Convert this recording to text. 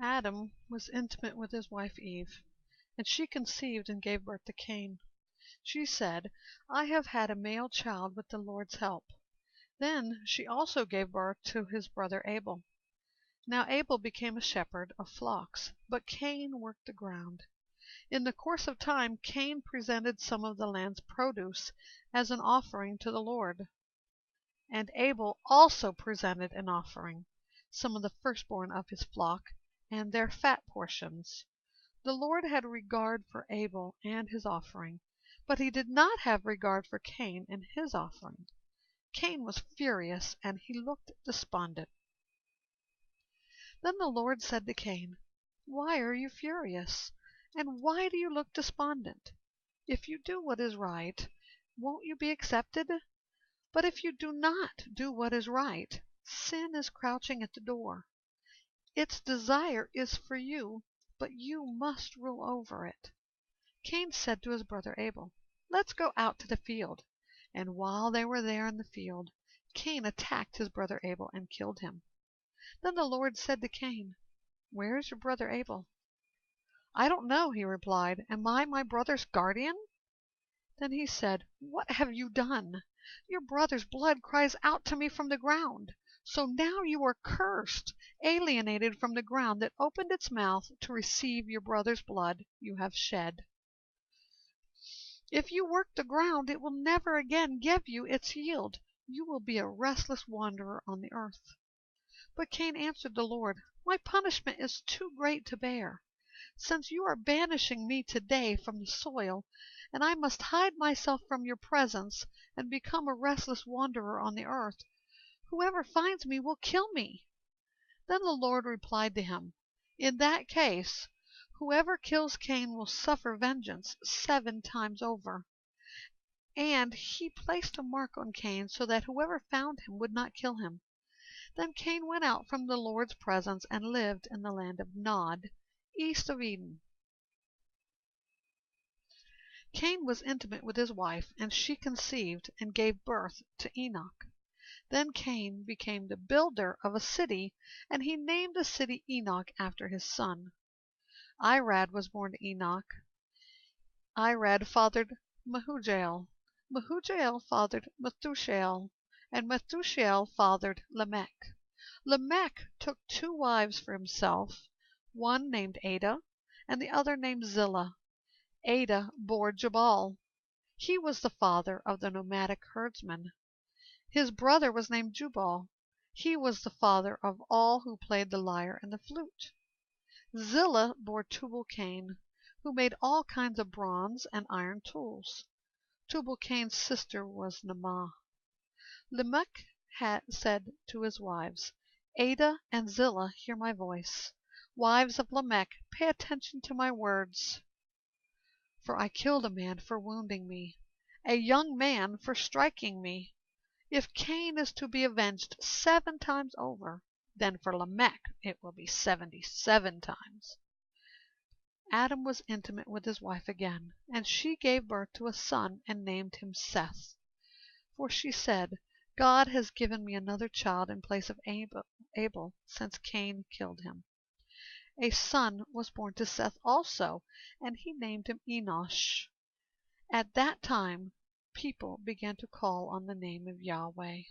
Adam was intimate with his wife Eve, and she conceived and gave birth to Cain. She said, "I have had a male child with the Lord's help." Then she also gave birth to his brother Abel. Now Abel became a shepherd of flocks, but Cain worked the ground. In the course of time Cain presented some of the land's produce as an offering to the Lord. And Abel also presented an offering, some of the firstborn of his flock, and their fat portions. The Lord had regard for Abel and his offering, but he did not have regard for Cain and his offering. Cain was furious, and he looked despondent. Then the Lord said to Cain, "Why are you furious? And why do you look despondent? If you do what is right, won't you be accepted? But if you do not do what is right, sin is crouching at the door. Its desire is for you, but you must rule over it." Cain said to his brother Abel, "Let's go out to the field." And while they were there in the field, Cain attacked his brother Abel and killed him. Then the Lord said to Cain, "Where is your brother Abel?" "I don't know," he replied. "Am I my brother's guardian?" Then he said, "What have you done? Your brother's blood cries out to me from the ground. So now you are cursed, alienated from the ground that opened its mouth to receive your brother's blood you have shed. If you work the ground, it will never again give you its yield. You will be a restless wanderer on the earth." But Cain answered the Lord, "My punishment is too great to bear. Since you are banishing me today from the soil, and I must hide myself from your presence and become a restless wanderer on the earth, whoever finds me will kill me." Then the Lord replied to him, "In that case, whoever kills Cain will suffer vengeance 7 times over." And he placed a mark on Cain so that whoever found him would not kill him. Then Cain went out from the Lord's presence and lived in the land of Nod, east of Eden. Cain was intimate with his wife, and she conceived and gave birth to Enoch. Then Cain became the builder of a city, and he named the city Enoch after his son. Irad was born to Enoch. Irad fathered Mehujael. Mehujael fathered Methushael, and Methushael fathered Lamech. Lamech took 2 wives for himself, one named Ada, and the other named Zillah. Ada bore Jabal. He was the father of the nomadic herdsmen. His brother was named Jubal. He was the father of all who played the lyre and the flute. Zillah bore Tubal-Cain, who made all kinds of bronze and iron tools. Tubal-Cain's sister was Naamah. Lamech had said to his wives, "Ada and Zillah, hear my voice. Wives of Lamech, pay attention to my words. For I killed a man for wounding me, a young man for striking me. If Cain is to be avenged 7 times over, then for Lamech it will be 77 times." Adam was intimate with his wife again, and she gave birth to a son and named him Seth. For she said, "God has given me another child in place of Abel, since Cain killed him." A son was born to Seth also, and he named him Enosh. At that time people began to call on the name of Yahweh.